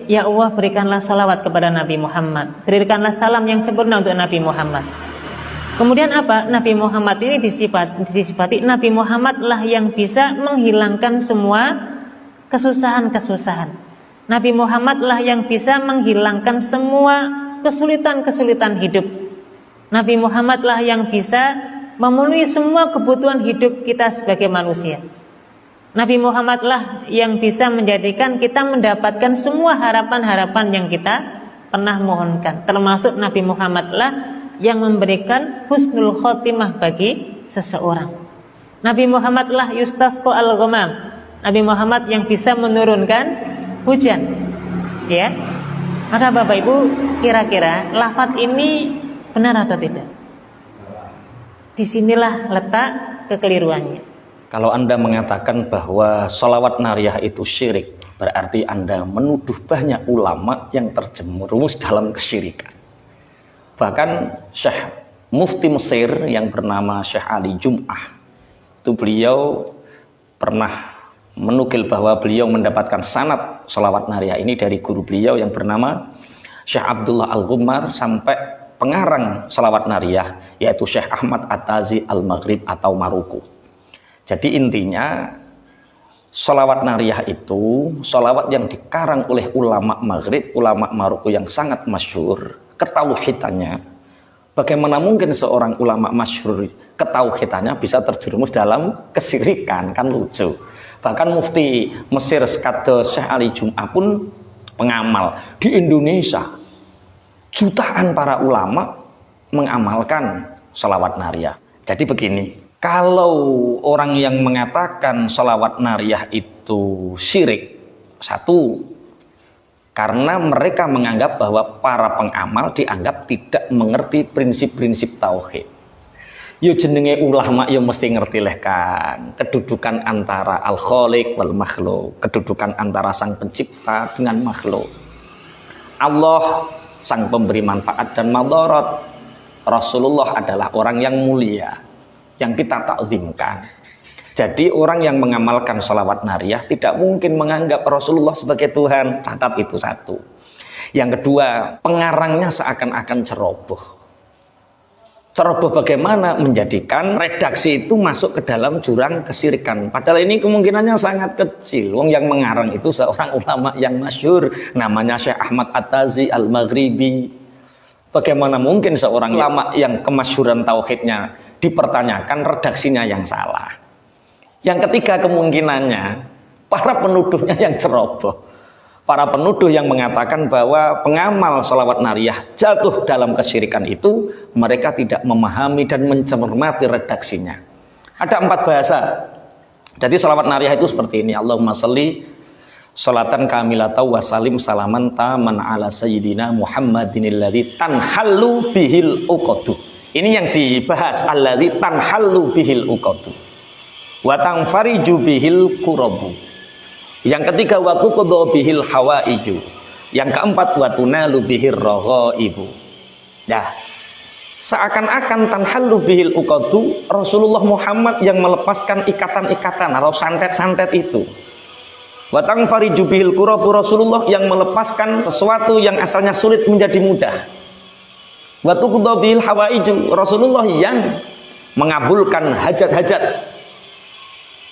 Ya Allah, berikanlah salawat kepada Nabi Muhammad, berikanlah salam yang sempurna untuk Nabi Muhammad. Kemudian apa? Nabi Muhammad ini disifati Nabi Muhammad lah yang bisa menghilangkan semua kesusahan-kesusahan. Nabi Muhammad lah yang bisa menghilangkan semua kesulitan-kesulitan hidup. Nabi Muhammad lah yang bisa memenuhi semua kebutuhan hidup kita sebagai manusia. Nabi Muhammad lah yang bisa menjadikan kita mendapatkan semua harapan-harapan yang kita pernah mohonkan. Termasuk Nabi Muhammad lah yang memberikan husnul khotimah bagi seseorang. Nabi Muhammad lah yustasqa al-ghamam. Nabi Muhammad yang bisa menurunkan hujan. Ya. Maka Bapak Ibu, kira-kira lafaz ini benar atau tidak? Disinilah letak kekeliruannya. Kalau Anda mengatakan bahwa sholawat nariyah itu syirik, berarti Anda menuduh banyak ulama yang terjerumus dalam kesyirikan. Bahkan Syekh Mufti Mesir yang bernama Syekh Ali Jum'ah, itu beliau pernah menukil bahwa beliau mendapatkan sanad sholawat nariyah ini dari guru beliau yang bernama Syekh Abdullah Al-Ghummar sampai pengarang sholawat nariyah, yaitu Syekh Ahmad At-Tazi Al-Maghrib atau Maruku. Jadi intinya sholawat nariyah itu sholawat yang dikarang oleh ulama Maghrib, ulama Maruku yang sangat masyhur ketauhidannya. Bagaimana mungkin seorang ulama masyhur ketauhidannya bisa terjerumus dalam kesyirikan? Kan lucu. Bahkan Mufti Mesir sekaligus Syekh Ali Jum'ah pun pengamal. Di Indonesia jutaan para ulama mengamalkan sholawat nariyah. Jadi begini, kalau orang yang mengatakan sholawat nariyah itu syirik, satu, karena mereka menganggap bahwa para pengamal dianggap tidak mengerti prinsip-prinsip tauhid. Yo jenenge ulama yo mesti ngerti leh kan kedudukan antara al-khaliq wal makhluk, kedudukan antara sang pencipta dengan makhluk. Allah sang pemberi manfaat dan madarat. Rasulullah adalah orang yang mulia yang kita takzimkan. Jadi orang yang mengamalkan sholawat nariyah tidak mungkin menganggap Rasulullah sebagai Tuhan. Catat itu satu. Yang kedua, pengarangnya seakan-akan ceroboh. Ceroboh bagaimana? Menjadikan redaksi itu masuk ke dalam jurang kesyirikan. Padahal ini kemungkinannya sangat kecil. Wong yang mengarang itu seorang ulama yang masyhur, namanya Syekh Ahmad At-Tazi Al-Maghribi. Bagaimana mungkin seorang ulama yang kemasyhuran tauhidnya dipertanyakan redaksinya yang salah? Yang ketiga kemungkinannya para penuduhnya yang ceroboh, para penuduh yang mengatakan bahwa pengamal sholawat nariyah jatuh dalam kesyirikan itu mereka tidak memahami dan mencermati redaksinya. Ada 4 bahasa. Jadi sholawat nariyah itu seperti ini: Allahumma sholli sholatan kamilatan wa salim salaman taman ala sayyidina Muhammadinil ladzi tanhallu bihil uqadu. Ini yang dibahas, alladzi tanhallu bihil uqadu wa tanfariju bihil kurabu. Yang ketiga wa tuqda bihil hawaiju. Yang keempat wa tunalu bihir raghaibu. Nah, seakan-akan tanhallu bihil uqadu, Rasulullah Muhammad yang melepaskan ikatan-ikatan atau santet-santet itu. Wa tanfariju bihil kurabu, Rasulullah yang melepaskan sesuatu yang asalnya sulit menjadi mudah. Wa tuqda bihil hawaiju, Rasulullah yang mengabulkan hajat-hajat.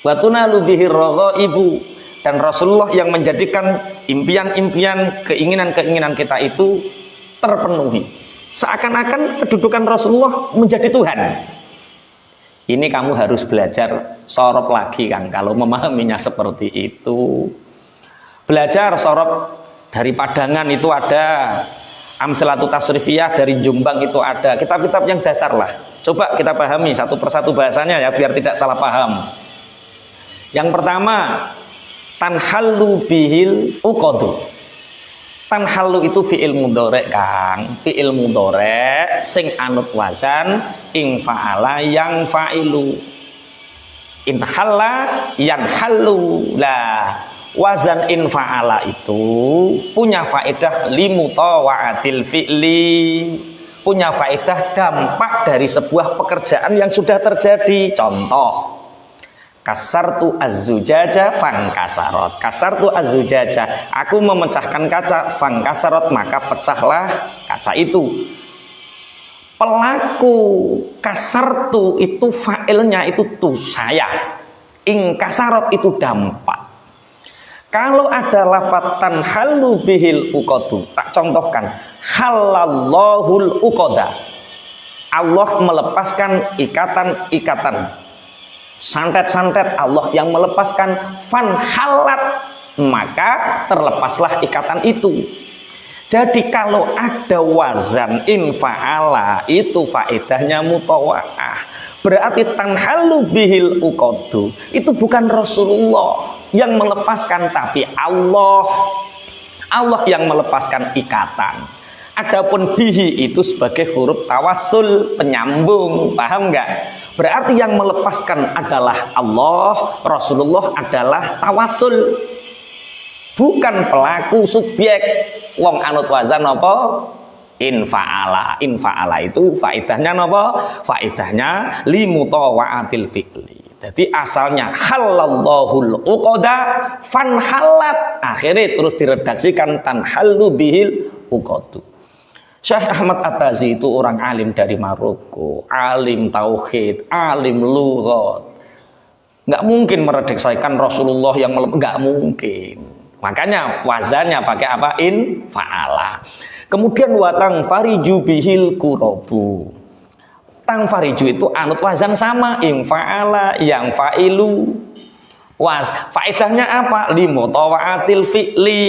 Wa tunalu bihir raghaibu, dan Rasulullah yang menjadikan impian-impian, keinginan-keinginan kita itu terpenuhi. Seakan-akan kedudukan Rasulullah menjadi Tuhan. Ini kamu harus belajar sorop lagi kan kalau memahaminya seperti itu. Belajar sorop dari Padangan itu ada, Amsalatu Tasrifiyah dari Jombang itu ada, kitab-kitab yang dasar lah. Coba kita pahami satu persatu bahasanya ya biar tidak salah paham. Yang pertama, tanhallu bihil uqadu. Tanhallu itu fi'il mudhari' Kang, fi'il mudhari' sing anut wazan ing fa'ala yang fa'ilu. In halla yanhallu. Lah, wazan in fa'ala itu punya faedah limutawa'atil fi'li, punya faedah dampak dari sebuah pekerjaan yang sudah terjadi. Contoh, Kasartu az-zujaja fankasarot. Kasartu az-zujaja, aku memecahkan kaca, fankasarot, maka pecahlah kaca itu. Pelaku kasartu itu fa'ilnya itu tuh saya. Ingkasarot itu dampak. Kalau ada lafaz tanhalu bihil uqadu, tak contohkan, halallahul uqada. Allah melepaskan ikatan-ikatan. Santet-santet Allah yang melepaskan, fanhalat, maka terlepaslah ikatan itu. Jadi kalau ada wazan infa'ala itu faedahnya mutawa'ah. Berarti tanhalu bihil uqadu itu bukan Rasulullah yang melepaskan, tapi Allah yang melepaskan ikatan. Adapun bihi itu sebagai huruf tawassul, penyambung, paham nggak? Berarti yang melepaskan adalah Allah, Rasulullah adalah tawassul, bukan pelaku subjek. Wong anut wazan apa? Infa'ala. Infa'ala itu faedahnya apa? Faedahnya limutawa'atil fi'li. Jadi asalnya halallahul uqada fanhalat, akhirnya terus diredaksikan tanhallu bihil uqadu. Syekh Ahmad At-Tazi itu orang alim dari Maroko, alim tauhid, alim lughat. Nggak mungkin meredaksikan Rasulullah yang nggak mungkin. Makanya wazannya pakai apa? In fa'ala. Kemudian watang fariju bihil kurobu. Tang fariju itu anut wazan sama, in fa'ala, yang fa'ilu. Faedahnya apa? Limutawa'atil fi'li.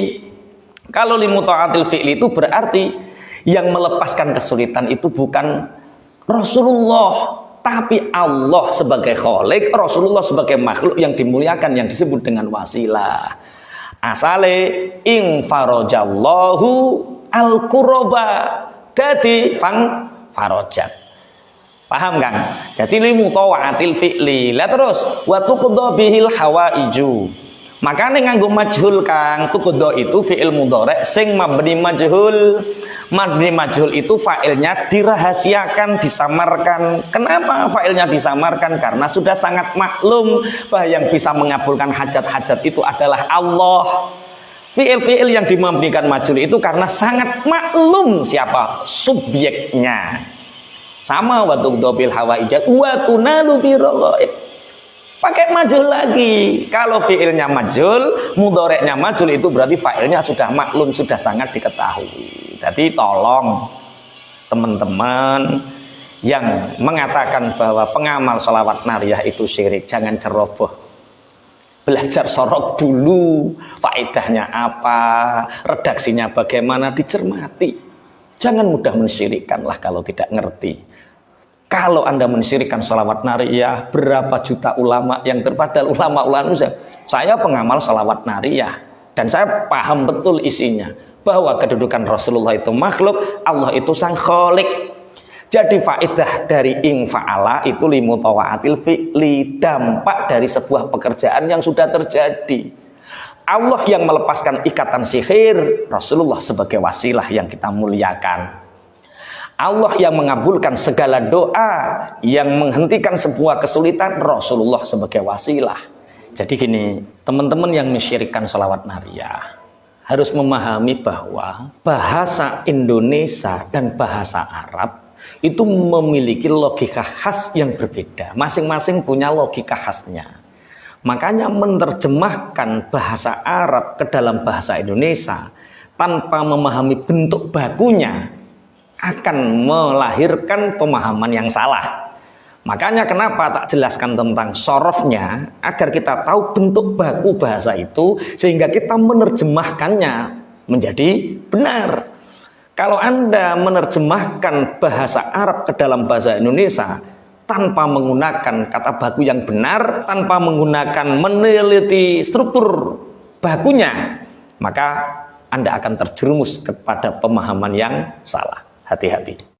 Kalau limutawa'atil fi'li itu berarti yang melepaskan kesulitan itu bukan Rasulullah, tapi Allah sebagai khalik, Rasulullah sebagai makhluk yang dimuliakan, yang disebut dengan wasilah. Asale ing farajallahu al-quraba, dadi fang farajat. Paham kan? Jadi limutawa'atil fi'li. Lah terus wa tuqda bihil hawaiju. Makanya nganggo majhul Kang, tuqda itu fi'il mudhari sing mabni majhul. Mabni majhul itu fa'ilnya dirahasiakan, disamarkan. Kenapa fa'ilnya disamarkan? Karena sudah sangat maklum bahwa yang bisa mengabulkan hajat-hajat itu adalah Allah. Fi'il-fi'il yang dimabnikan majhul itu karena sangat maklum siapa subjeknya. Sama waktu dobil hawaijat wa tunalu biraghaib. Pakai majhul lagi. Kalau fi'ilnya majhul, mudhoreknya majhul, itu berarti fa'ilnya sudah maklum, sudah sangat diketahui. Jadi tolong teman-teman yang mengatakan bahwa pengamal sholawat nariyah itu syirik, jangan ceroboh. Belajar sorok dulu, faedahnya apa, redaksinya bagaimana, dicermati. Jangan mudah mensyirikkanlah kalau tidak ngerti. Kalau Anda mensyirikkan sholawat nariyah, berapa juta ulama yang terpadal ulama-ulama saya pengamal sholawat nariyah dan saya paham betul isinya bahwa kedudukan Rasulullah itu makhluk, Allah itu sang khalik. Jadi faedah dari ing fa'ala itu limutawa'atil fi'li, dampak dari sebuah pekerjaan yang sudah terjadi. Allah yang melepaskan ikatan sihir, Rasulullah sebagai wasilah yang kita muliakan. Allah yang mengabulkan segala doa, yang menghentikan sebuah kesulitan, Rasulullah sebagai wasilah. Jadi gini, teman-teman yang mensyirikkan sholawat nariyah harus memahami bahwa bahasa Indonesia dan bahasa Arab itu memiliki logika khas yang berbeda. Masing-masing punya logika khasnya. Makanya menerjemahkan bahasa Arab ke dalam bahasa Indonesia tanpa memahami bentuk bakunya akan melahirkan pemahaman yang salah. Makanya kenapa tak jelaskan tentang sorofnya, agar kita tahu bentuk baku bahasa itu sehingga kita menerjemahkannya menjadi benar. Kalau Anda menerjemahkan bahasa Arab ke dalam bahasa Indonesia tanpa menggunakan kata baku yang benar, tanpa menggunakan meneliti struktur bakunya, maka Anda akan terjerumus kepada pemahaman yang salah. Hati-hati.